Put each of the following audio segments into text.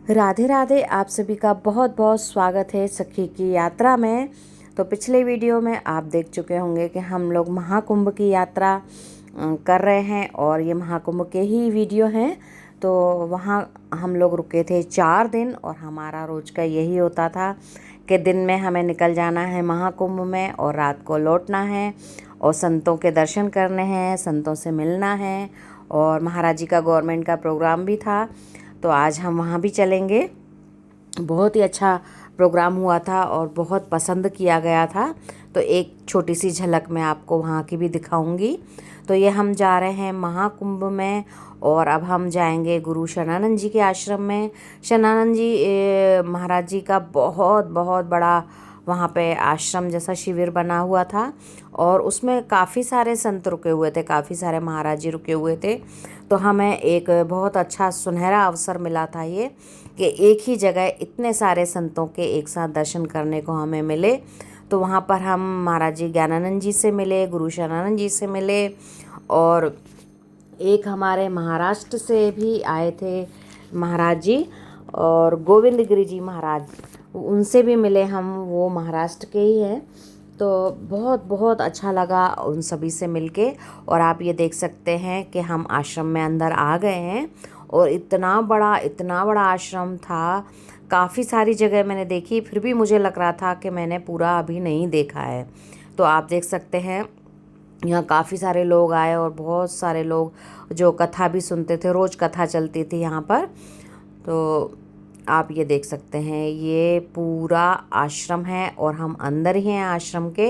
राधे राधे। आप सभी का बहुत बहुत स्वागत है सखी की यात्रा में। तो पिछले वीडियो में आप देख चुके होंगे कि हम लोग महाकुंभ की यात्रा कर रहे हैं और ये महाकुंभ के ही वीडियो हैं। तो वहाँ हम लोग रुके थे 4 दिन और हमारा रोज़ का यही होता था कि दिन में हमें निकल जाना है महाकुंभ में और रात को लौटना है और संतों के दर्शन करने हैं, संतों से मिलना है। और महाराज जी का गवर्नमेंट का प्रोग्राम भी था, तो आज हम वहाँ भी चलेंगे। बहुत ही अच्छा प्रोग्राम हुआ था और बहुत पसंद किया गया था। तो एक छोटी सी झलक मैं आपको वहाँ की भी दिखाऊंगी। तो ये हम जा रहे हैं महाकुंभ में और अब हम जाएंगे गुरु शरणानंद जी के आश्रम में। शरणानंद जी महाराज जी का बहुत बहुत बड़ा वहाँ पे आश्रम जैसा शिविर बना हुआ था और उसमें काफ़ी सारे संत रुके हुए थे, काफ़ी सारे महाराज जी रुके हुए थे। तो हमें एक बहुत अच्छा सुनहरा अवसर मिला था ये कि एक ही जगह इतने सारे संतों के एक साथ दर्शन करने को हमें मिले। तो वहाँ पर हम महाराज जी ज्ञानानंद जी से मिले, गुरु शरणानंद जी से मिले और एक हमारे महाराष्ट्र से भी आए थे महाराज जी और गोविंद गिरी जी महाराज, उनसे भी मिले हम, वो महाराष्ट्र के ही हैं। तो बहुत बहुत अच्छा लगा उन सभी से मिलके। और आप ये देख सकते हैं कि हम आश्रम में अंदर आ गए हैं और इतना बड़ा आश्रम था। काफ़ी सारी जगह मैंने देखी, फिर भी मुझे लग रहा था कि मैंने पूरा अभी नहीं देखा है। तो आप देख सकते हैं यहाँ काफ़ी सारे लोग आए और बहुत सारे लोग जो कथा भी सुनते थे, रोज़ कथा चलती थी यहाँ पर। तो आप ये देख सकते हैं ये पूरा आश्रम है और हम अंदर ही हैं आश्रम के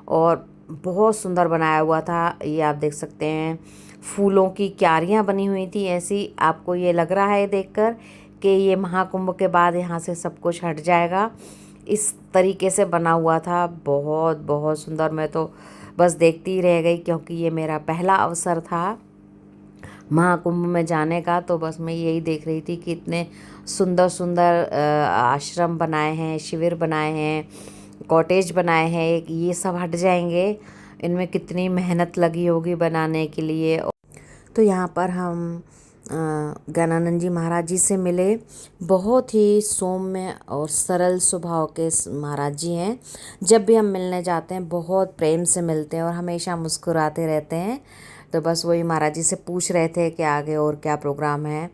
और बहुत सुंदर बनाया हुआ था। ये आप देख सकते हैं फूलों की क्यारियाँ बनी हुई थी ऐसी। आपको ये लग रहा है देखकर कि ये महाकुंभ के बाद यहाँ से सब कुछ हट जाएगा, इस तरीके से बना हुआ था। बहुत बहुत सुंदर। मैं तो बस देखती ही रह गई क्योंकि ये मेरा पहला अवसर था महाकुंभ में जाने का। तो बस मैं यही देख रही थी कि इतने सुंदर सुंदर आश्रम बनाए हैं, शिविर बनाए हैं, कॉटेज बनाए हैं। ये सब हट जाएंगे, इनमें कितनी मेहनत लगी होगी बनाने के लिए। तो यहाँ पर हम ज्ञानानंद जी महाराज जी से मिले। बहुत ही सौम्य और सरल स्वभाव के महाराज जी हैं। जब भी हम मिलने जाते हैं बहुत प्रेम से मिलते हैं और हमेशा मुस्कुराते रहते हैं। तो बस वही महाराज जी से पूछ रहे थे कि आगे और क्या प्रोग्राम है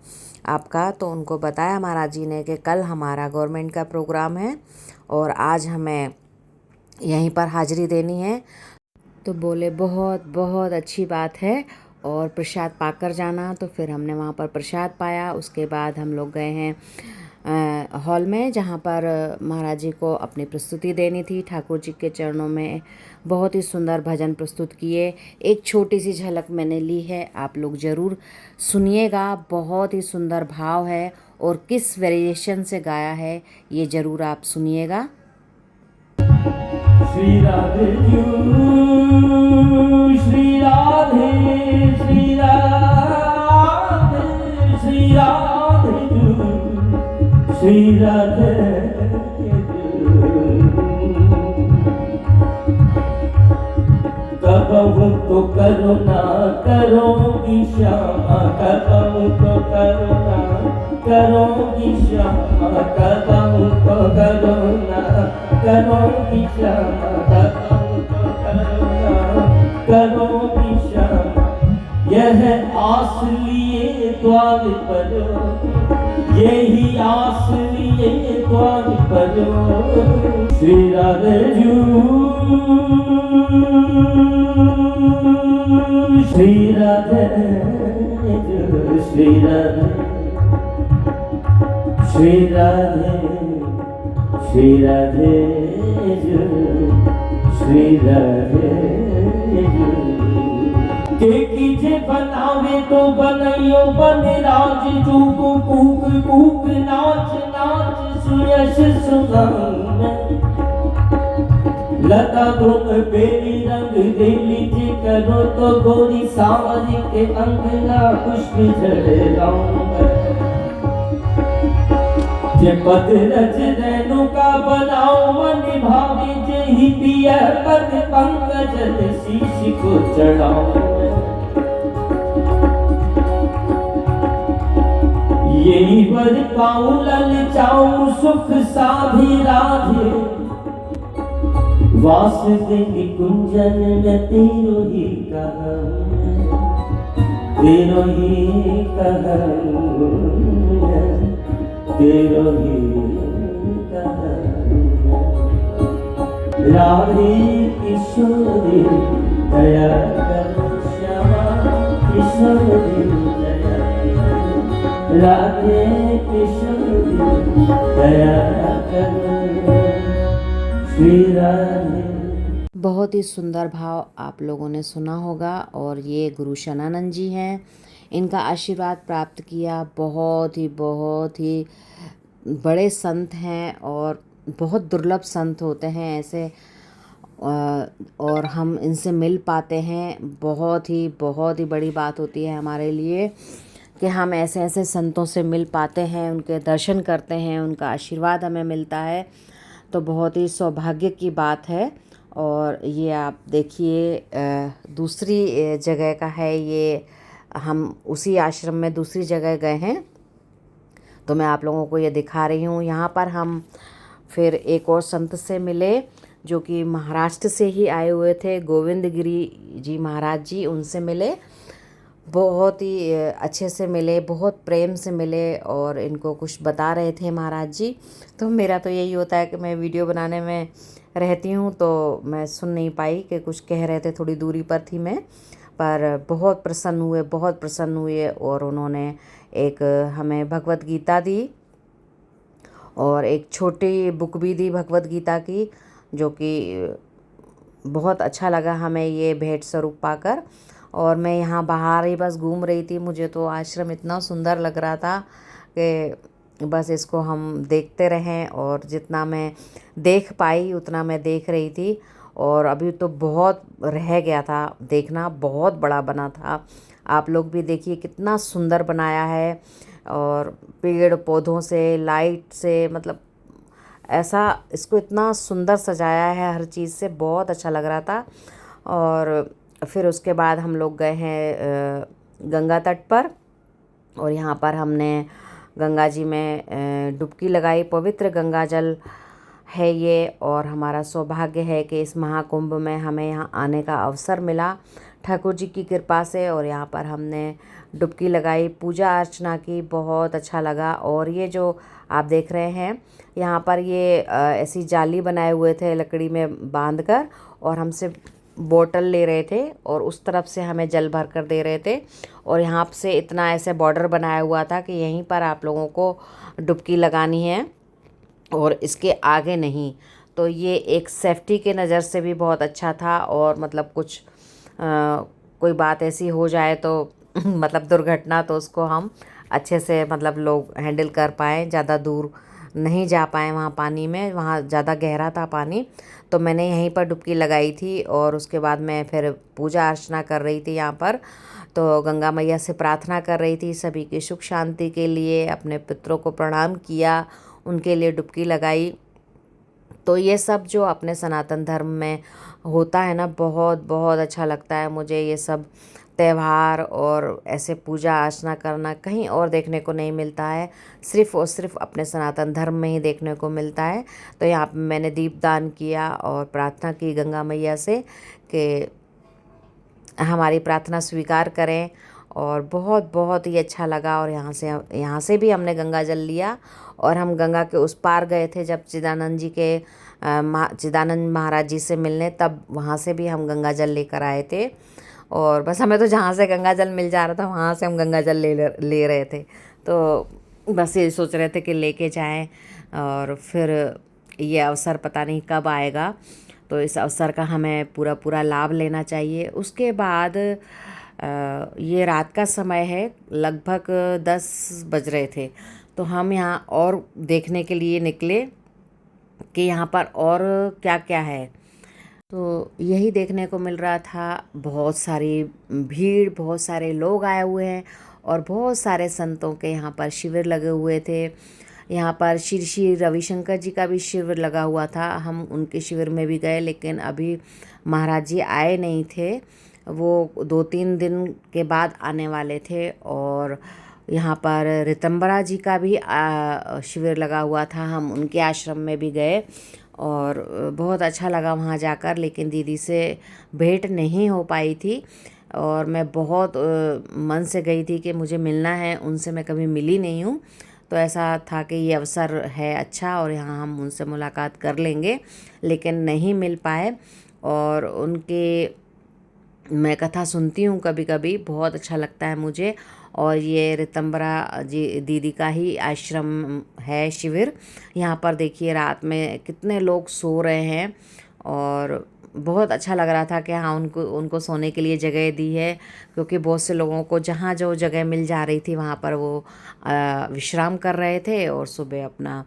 आपका। तो उनको बताया महाराज जी ने कि कल हमारा गवर्नमेंट का प्रोग्राम है और आज हमें यहीं पर हाजिरी देनी है। तो बोले बहुत बहुत अच्छी बात है और प्रसाद पाकर जाना। तो फिर हमने वहाँ पर प्रसाद पाया। उसके बाद हम लोग गए हैं हॉल में जहाँ पर महाराज जी को अपनी प्रस्तुति देनी थी। ठाकुर जी के चरणों में बहुत ही सुंदर भजन प्रस्तुत किए। एक छोटी सी झलक मैंने ली है, आप लोग ज़रूर सुनिएगा। बहुत ही सुंदर भाव है और किस वेरिएशन से गाया है ये ज़रूर आप सुनिएगा। श्री राधे श्री राधे श्री राधे श्री राधे श्री राधे कबहू तो करुणा करोगी श्यामा, कबहू तो करुणा करोगी श्यामा, कबहू तो करुणा करोगी श्यामा, कबहू तो करुणा करोगी श्यामा। यह आस लिए द्वार पर, यही आस लिए द्वार पर। श्री राधे श्री राधे श्री राधे श्री राधे श्री राधे श्री राधे। के कीजे बनावे तो बनइयो बने राज, चूक कूक कूक नाच नाच सुयश सुगम। लता धुन बेली रंग दे लीजे करो तो गोरी सांवरी के अंगना पुष्प झड़े लाऊं। जे पद रच रेणु का बनाओ मन भावे, जे ही पिया पद पंकज शीश को चढ़ाओ। यही वर पाऊं ललचाऊं सुख साधी राधे, वास देंगी कुंजन में तेरो ही कहूं, तेरो ही कहूं, तेरो ही कहूं। राधे किशोरी दया करो, श्यामा किशोरी दया करो, राधे किशोरी दया करो, श्री राधे। बहुत ही सुंदर भाव आप लोगों ने सुना होगा। और ये गुरु शनानंद जी हैं, इनका आशीर्वाद प्राप्त किया। बहुत ही बड़े संत हैं और बहुत दुर्लभ संत होते हैं ऐसे, और हम इनसे मिल पाते हैं। बहुत ही बड़ी बात होती है हमारे लिए कि हम ऐसे संतों से मिल पाते हैं, उनके दर्शन करते हैं, उनका आशीर्वाद हमें मिलता है। तो बहुत ही सौभाग्य की बात है। और ये आप देखिए दूसरी जगह का है ये, हम उसी आश्रम में दूसरी जगह गए हैं तो मैं आप लोगों को ये दिखा रही हूँ। यहाँ पर हम फिर एक और संत से मिले जो कि महाराष्ट्र से ही आए हुए थे, गोविंद गिरी जी महाराज जी, उनसे मिले। बहुत ही अच्छे से मिले, बहुत प्रेम से मिले और इनको कुछ बता रहे थे महाराज जी। तो मेरा तो यही होता है कि मैं वीडियो बनाने में रहती हूँ तो मैं सुन नहीं पाई कि कुछ कह रहे थे, थोड़ी दूरी पर थी मैं। पर बहुत प्रसन्न हुए और उन्होंने एक हमें भगवत गीता दी और एक छोटी बुक भी दी भगवत गीता की, जो कि बहुत अच्छा लगा हमें ये भेंट स्वरूप पाकर। और मैं यहाँ बाहर ही बस घूम रही थी, मुझे तो आश्रम इतना सुंदर लग रहा था कि बस इसको हम देखते रहें, और जितना मैं देख पाई उतना मैं देख रही थी। और अभी तो बहुत रह गया था देखना, बहुत बड़ा बना था। आप लोग भी देखिए कितना सुंदर बनाया है, और पेड़ पौधों से, लाइट से, मतलब ऐसा इसको इतना सुंदर सजाया है हर चीज़ से, बहुत अच्छा लग रहा था। और फिर उसके बाद हम लोग गए हैं गंगा तट पर, और यहाँ पर हमने गंगा जी में डुबकी लगाई। पवित्र गंगा जल है ये, और हमारा सौभाग्य है कि इस महाकुंभ में हमें यहाँ आने का अवसर मिला ठाकुर जी की कृपा से। और यहाँ पर हमने डुबकी लगाई, पूजा अर्चना की, बहुत अच्छा लगा। और ये जो आप देख रहे हैं यहाँ पर ये ऐसी जाली बनाए हुए थे लकड़ी में बांधकर, और हमसे बोतल ले रहे थे और उस तरफ से हमें जल भर कर दे रहे थे। और यहाँ से इतना ऐसे बॉर्डर बनाया हुआ था कि यहीं पर आप लोगों को डुबकी लगानी है और इसके आगे नहीं। तो ये एक सेफ्टी के नज़र से भी बहुत अच्छा था। और मतलब कुछ कोई बात ऐसी हो जाए तो मतलब दुर्घटना, तो उसको हम अच्छे से मतलब लोग हैंडल कर पाएँ, ज़्यादा दूर नहीं जा पाए वहाँ पानी में, वहाँ ज़्यादा गहरा था पानी। तो मैंने यहीं पर डुबकी लगाई थी और उसके बाद मैं फिर पूजा अर्चना कर रही थी यहाँ पर। तो गंगा मैया से प्रार्थना कर रही थी सभी की सुख शांति के लिए, अपने पितरों को प्रणाम किया, उनके लिए डुबकी लगाई। तो ये सब जो अपने सनातन धर्म में होता है ना, बहुत अच्छा लगता है मुझे। ये सब त्यौहार और ऐसे पूजा अर्चना करना कहीं और देखने को नहीं मिलता है, सिर्फ़ और सिर्फ अपने सनातन धर्म में ही देखने को मिलता है। तो यहाँ पे मैंने दीपदान किया और प्रार्थना की गंगा मैया से कि हमारी प्रार्थना स्वीकार करें। और बहुत ही अच्छा लगा। और यहाँ से भी हमने गंगा जल लिया, और हम गंगा के उस पार गए थे जब चिदानंद जी के चिदानंद महाराज जी से मिलने, तब वहाँ से भी हम गंगा जल लेकर आए थे। और बस हमें तो जहाँ से गंगा जल मिल जा रहा था वहाँ से हम गंगा जल ले रहे थे। तो बस ये सोच रहे थे कि लेके जाएं, और फिर ये अवसर पता नहीं कब आएगा, तो इस अवसर का हमें पूरा लाभ लेना चाहिए। उसके बाद ये रात का समय है, लगभग 10 बज रहे थे, तो हम यहाँ और देखने के लिए निकले कि यहाँ पर और क्या क्या है। तो यही देखने को मिल रहा था, बहुत सारी भीड़, बहुत सारे लोग आए हुए हैं, और बहुत सारे संतों के यहाँ पर शिविर लगे हुए थे। यहाँ पर श्री रविशंकर जी का भी शिविर लगा हुआ था, हम उनके शिविर में भी गए, लेकिन अभी महाराज जी आए नहीं थे, वो 2-3 दिन के बाद आने वाले थे। और यहाँ पर ऋतंबरा जी का भी शिविर लगा हुआ था, हम उनके आश्रम में भी गए और बहुत अच्छा लगा वहाँ जाकर। लेकिन दीदी से भेंट नहीं हो पाई थी और मैं बहुत मन से गई थी कि मुझे मिलना है उनसे, मैं कभी मिली नहीं हूँ। तो ऐसा था कि ये अवसर है अच्छा और यहाँ हम उनसे मुलाकात कर लेंगे, लेकिन नहीं मिल पाए। और उनके मैं कथा सुनती हूँ कभी कभी, बहुत अच्छा लगता है मुझे। और ये ऋतंबरा जी दीदी का ही आश्रम है शिविर। यहाँ पर देखिए रात में कितने लोग सो रहे हैं और बहुत अच्छा लग रहा था कि हाँ उनको उनको सोने के लिए जगह दी है, क्योंकि बहुत से लोगों को जहाँ जो जगह मिल जा रही थी वहाँ पर वो विश्राम कर रहे थे और सुबह अपना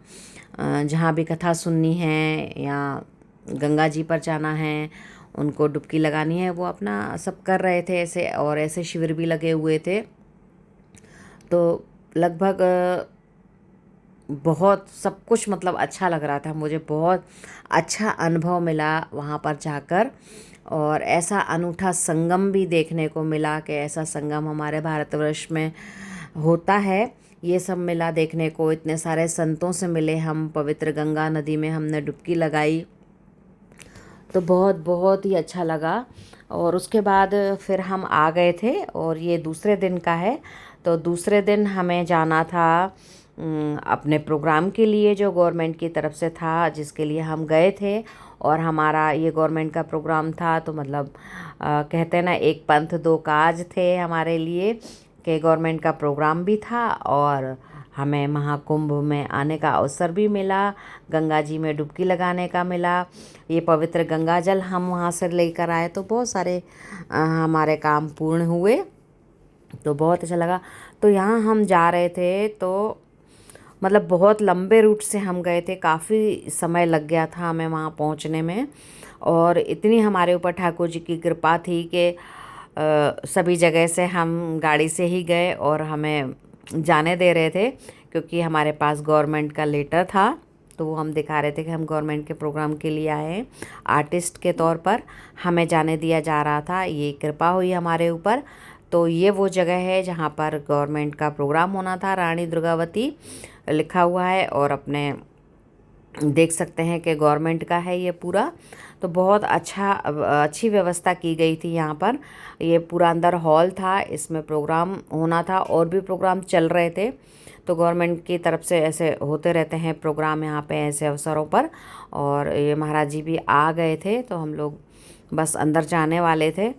जहाँ भी कथा सुननी है या गंगा जी पर जाना है, उनको डुबकी लगानी है, वो अपना सब कर रहे थे ऐसे। और ऐसे शिविर भी लगे हुए थे। तो लगभग बहुत सब कुछ मतलब अच्छा लग रहा था मुझे, बहुत अच्छा अनुभव मिला वहाँ पर जाकर। और ऐसा अनूठा संगम भी देखने को मिला कि ऐसा संगम हमारे भारतवर्ष में होता है। ये सब मिला देखने को, इतने सारे संतों से मिले हम, पवित्र गंगा नदी में हमने डुबकी लगाई, तो बहुत बहुत ही अच्छा लगा। और उसके बाद फिर हम आ गए थे और ये दूसरे दिन का है। तो दूसरे दिन हमें जाना था अपने प्रोग्राम के लिए जो गवर्नमेंट की तरफ से था, जिसके लिए हम गए थे। और हमारा ये गवर्नमेंट का प्रोग्राम था, तो मतलब कहते हैं ना, एक पंथ दो काज थे हमारे लिए, कि गवर्नमेंट का प्रोग्राम भी था और हमें महाकुंभ में आने का अवसर भी मिला, गंगा जी में डुबकी लगाने का मिला। ये पवित्र गंगा जल हम वहाँ से लेकर आए, तो बहुत सारे हमारे काम पूर्ण हुए, तो बहुत अच्छा लगा। तो यहाँ हम जा रहे थे तो मतलब बहुत लंबे रूट से हम गए थे, काफ़ी समय लग गया था हमें वहाँ पहुँचने में। और इतनी हमारे ऊपर ठाकुर जी की कृपा थी कि सभी जगह से हम गाड़ी से ही गए और हमें जाने दे रहे थे, क्योंकि हमारे पास गवर्नमेंट का लेटर था। तो वो हम दिखा रहे थे कि हम गवर्नमेंट के प्रोग्राम के लिए आए हैं, आर्टिस्ट के तौर पर हमें जाने दिया जा रहा था। ये कृपा हुई हमारे ऊपर। तो ये वो जगह है जहाँ पर गवर्नमेंट का प्रोग्राम होना था, रानी दुर्गावती लिखा हुआ है और अपने देख सकते हैं कि गवर्नमेंट का है ये पूरा। तो बहुत अच्छी व्यवस्था की गई थी यहाँ पर। ये पूरा अंदर हॉल था, इसमें प्रोग्राम होना था और भी प्रोग्राम चल रहे थे। तो गवर्नमेंट की तरफ से ऐसे होते रहते हैं प्रोग्राम यहाँ पे ऐसे अवसरों पर। और ये महाराज जी भी आ गए थे, तो हम लोग बस अंदर जाने वाले थे।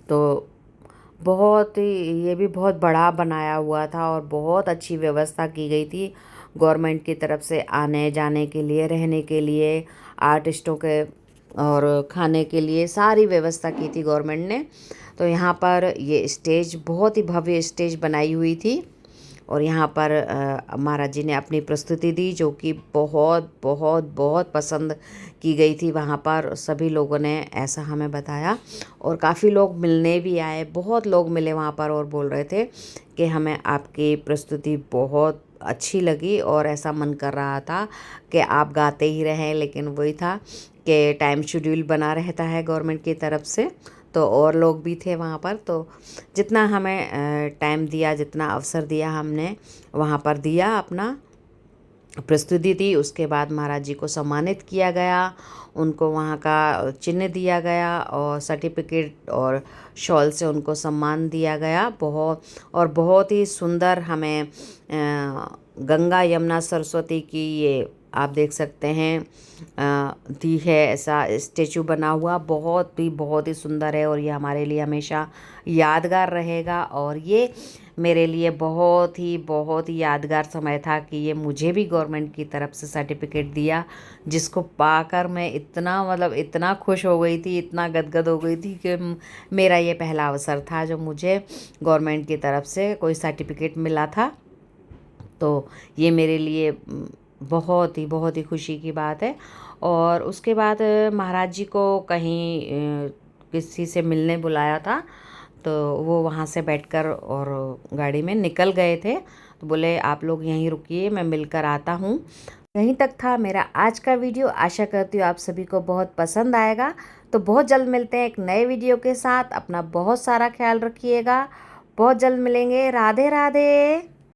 तो बहुत ही ये भी बहुत बड़ा बनाया हुआ था और बहुत अच्छी व्यवस्था की गई थी गवर्नमेंट की तरफ से, आने जाने के लिए, रहने के लिए, आर्टिस्टों के और खाने के लिए सारी व्यवस्था की थी गवर्नमेंट ने। तो यहाँ पर ये स्टेज, बहुत ही भव्य स्टेज बनाई हुई थी और यहाँ पर महाराज जी ने अपनी प्रस्तुति दी, जो कि बहुत बहुत बहुत पसंद की गई थी वहाँ पर। सभी लोगों ने ऐसा हमें बताया और काफ़ी लोग मिलने भी आए, बहुत लोग मिले वहाँ पर और बोल रहे थे कि हमें आपकी प्रस्तुति बहुत अच्छी लगी और ऐसा मन कर रहा था कि आप गाते ही रहें। लेकिन वही था कि टाइम शेड्यूल बना रहता है गवर्नमेंट की तरफ से, तो और लोग भी थे वहाँ पर। तो जितना हमें टाइम दिया, जितना अवसर दिया, हमने वहाँ पर दिया, अपना प्रस्तुति दी। उसके बाद महाराज जी को सम्मानित किया गया, उनको वहाँ का चिन्ह दिया गया और सर्टिफिकेट और शॉल से उनको सम्मान दिया गया। बहुत ही सुंदर हमें गंगा यमुना सरस्वती की ये आप देख सकते हैं दी है, ऐसा स्टेचू बना हुआ, बहुत ही सुंदर है और ये हमारे लिए हमेशा यादगार रहेगा। और ये मेरे लिए बहुत ही यादगार समय था कि ये मुझे भी गवर्नमेंट की तरफ से सर्टिफिकेट दिया, जिसको पाकर मैं इतना खुश हो गई थी, इतना गदगद हो गई थी कि मेरा ये पहला अवसर था जो मुझे गवर्नमेंट की तरफ से कोई सर्टिफिकेट मिला था। तो ये मेरे लिए बहुत ही खुशी की बात है। और उसके बाद महाराज जी को कहीं किसी से मिलने बुलाया था, तो वो वहाँ से बैठकर और गाड़ी में निकल गए थे। तो बोले आप लोग यहीं रुकिए, मैं मिलकर आता हूँ। यहीं तक था मेरा आज का वीडियो। आशा करती हूँ आप सभी को बहुत पसंद आएगा। तो बहुत जल्द मिलते हैं एक नए वीडियो के साथ। अपना बहुत सारा ख्याल रखिएगा। बहुत जल्द मिलेंगे। राधे राधे।